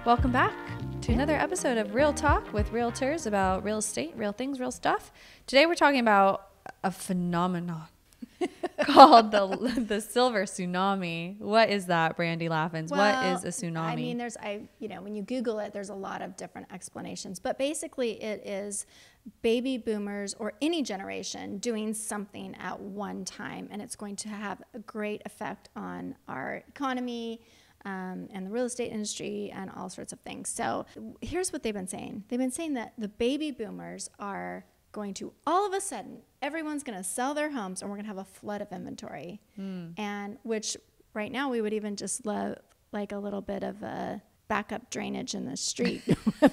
Welcome back to another episode of Real Talk with Realtors about real estate, real things, real stuff. Today we're talking about a phenomenon called the silver tsunami. What is that, Brandy Laffins? What is a tsunami? I mean, when you Google it, there's a lot of different explanations, but basically it is baby boomers or any generation doing something at one time, and it's going to have a great effect on our economy, and the real estate industry and all sorts of things. So here's what they've been saying. They've been saying that the baby boomers are going to, all of a sudden, everyone's going to sell their homes and we're going to have a flood of inventory. And which right now we would even just love like a little bit of a backup drainage in the street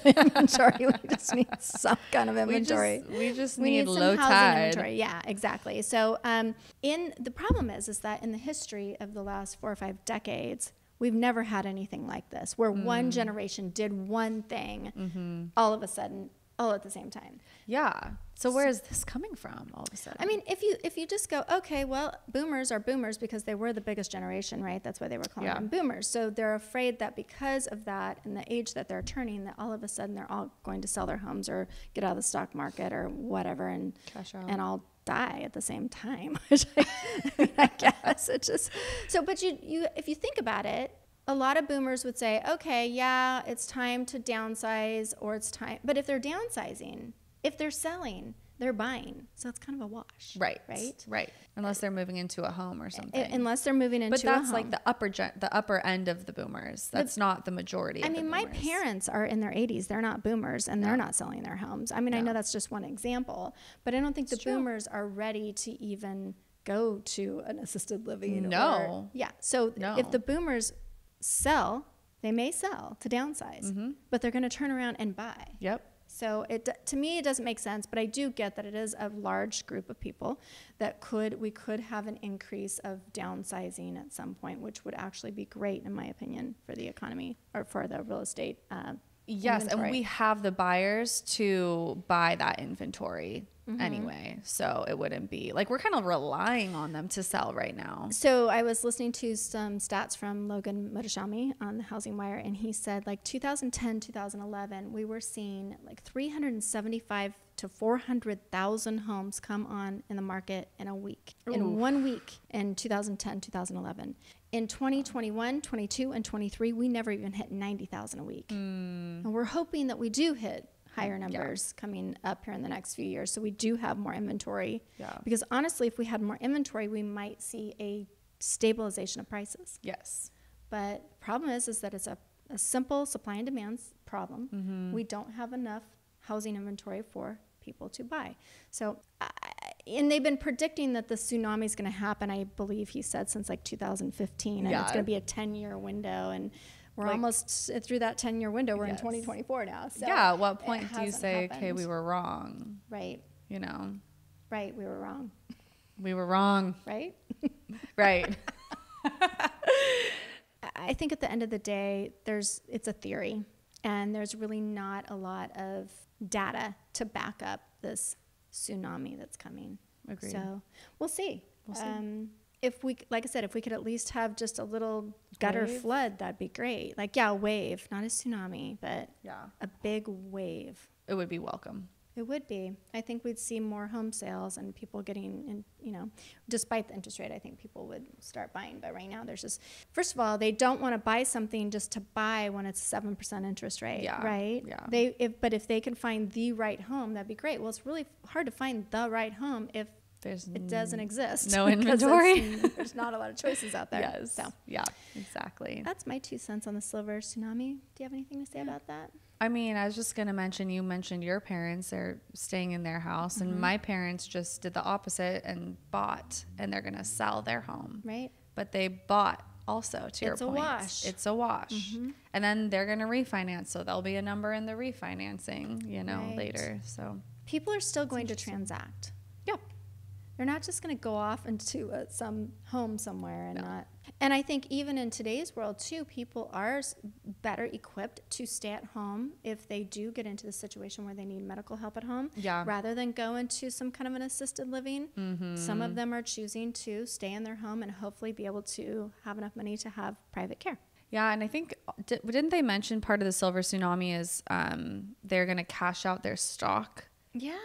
inventory. We just need some kind of inventory. We just need low housing tide. Inventory. Yeah, exactly. So the problem is that in the history of the last 4 or 5 decades, we've never had anything like this, where one generation did one thing all of a sudden, all at the same time. Yeah. So where is this coming from all of a sudden? I mean, if you just go, okay, well, boomers are boomers because they were the biggest generation, right? That's why they were calling them boomers. So they're afraid that because of that and the age that they're turning, that all of a sudden they're all going to sell their homes or get out of the stock market or whatever and all die at the same time. Which I guess it just so. But you if you think about it, a lot of boomers would say, okay, yeah, it's time to downsize, or it's time. But if they're downsizing, if they're selling, they're buying. So it's kind of a wash. Right. Unless they're moving into a home or something. Unless they're moving into a home. But that's like the upper end of the boomers. That's not the majority of the boomers. My parents are in their 80s. They're not boomers, and they're not selling their homes. I mean, I know that's just one example, but I don't think the boomers are ready to even go to an assisted living. So if the boomers sell, they may sell to downsize, but they're going to turn around and buy. Yep. So to me, it doesn't make sense, but I do get that it is a large group of people that we could have an increase of downsizing at some point, which would actually be great, in my opinion, for the economy or for the real estate Yes, inventory. and we have the buyers to buy that inventory anyway, so it wouldn't be like we're kind of relying on them to sell right now. So I was listening to some stats from Logan Motoshami on the Housing Wire, and he said like 2010, 2011, we were seeing like 375 to 400,000 homes come on in the market in a week, in 1 week in 2010, 2011. In 2021, 22, and 23, we never even hit 90,000 a week. And we're hoping that we do hit higher numbers coming up here in the next few years. So we do have more inventory. Yeah. Because honestly, if we had more inventory, we might see a stabilization of prices. Yes. But the problem is that it's a simple supply and demand problem. We don't have enough housing inventory for people to buy. So, and they've been predicting that the tsunami is going to happen, I believe he said, since like 2015. And it's going to be a 10-year window. And we're almost through that 10-year window. We're in 2024 now. So at what point do you say, okay, we were wrong? Right. You know? Right, we were wrong. We were wrong. Right? Right. I think at the end of the day, it's a theory. And there's really not a lot of data to back up this tsunami that's coming. Agreed. So we'll see. If we, like I said, if we could at least have just a little gutter flood, that'd be great. Like, a wave, not a tsunami, but a big wave. It would be welcome. It would be. I think we'd see more home sales and people getting, despite the interest rate, I think people would start buying. But right now there's just, first of all, they don't want to buy something just to buy when it's 7% interest rate, right? Yeah. But if they can find the right home, that'd be great. Well, it's really hard to find the right home if it doesn't exist. No inventory. There's not a lot of choices out there. Yes. So. Yeah, exactly. That's my 2 cents on the silver tsunami. Do you have anything to say about that? I mean, I was just going to mention, you mentioned your parents, they're staying in their house, and my parents just did the opposite and bought, and they're going to sell their home. Right. But they bought also, to your point. It's a wash. It's a wash. And then they're going to refinance, so there'll be a number in the refinancing, later. So people are still going to transact. Yep. They're not just going to go off into some home somewhere and not. And I think even in today's world too, people are better equipped to stay at home if they do get into the situation where they need medical help at home, rather than go into some kind of an assisted living. Some of them are choosing to stay in their home and hopefully be able to have enough money to have private care. Yeah, and I think, didn't they mention part of the silver tsunami is they're going to cash out their stock? Yeah.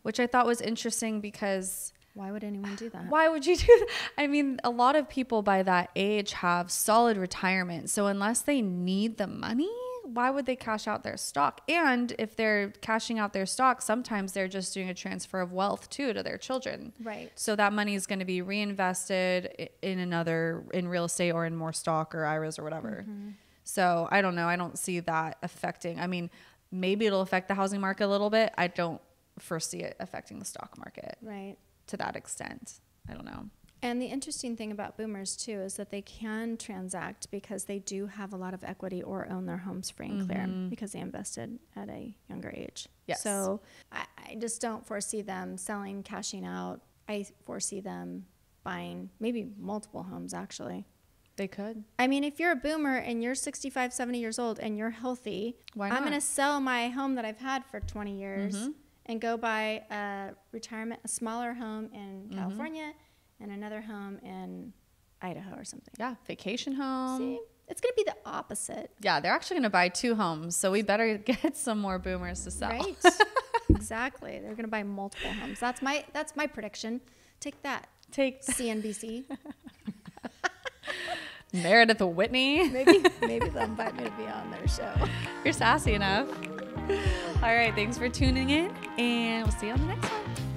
Which I thought was interesting because... Why would anyone do that? Why would you do that? I mean, a lot of people by that age have solid retirement. So unless they need the money, why would they cash out their stock? And if they're cashing out their stock, sometimes they're just doing a transfer of wealth too to their children. Right. So that money is going to be reinvested in real estate or in more stock or IRAs or whatever. Mm-hmm. So I don't know. I don't see that affecting. I mean, maybe it'll affect the housing market a little bit. I don't foresee it affecting the stock market. Right. To that extent. I don't know. And the interesting thing about boomers too is that they can transact because they do have a lot of equity or own their homes free and clear because they invested at a younger age. Yes. So I just don't foresee them selling, cashing out. I foresee them buying maybe multiple homes actually. They could. I mean, if you're a boomer and you're 65, 70 years old and you're healthy, why not? I'm going to sell my home that I've had for 20 years and go buy a smaller home in California and another home in Idaho or something. Yeah, vacation home. See, it's going to be the opposite. Yeah, they're actually going to buy 2 homes, so we better get some more boomers to sell. Right. Exactly. They're going to buy multiple homes. That's my prediction. Take that. CNBC. Meredith Whitney. Maybe they'll invite me to be on their show. You're sassy enough. All right, thanks for tuning in, and we'll see you on the next one.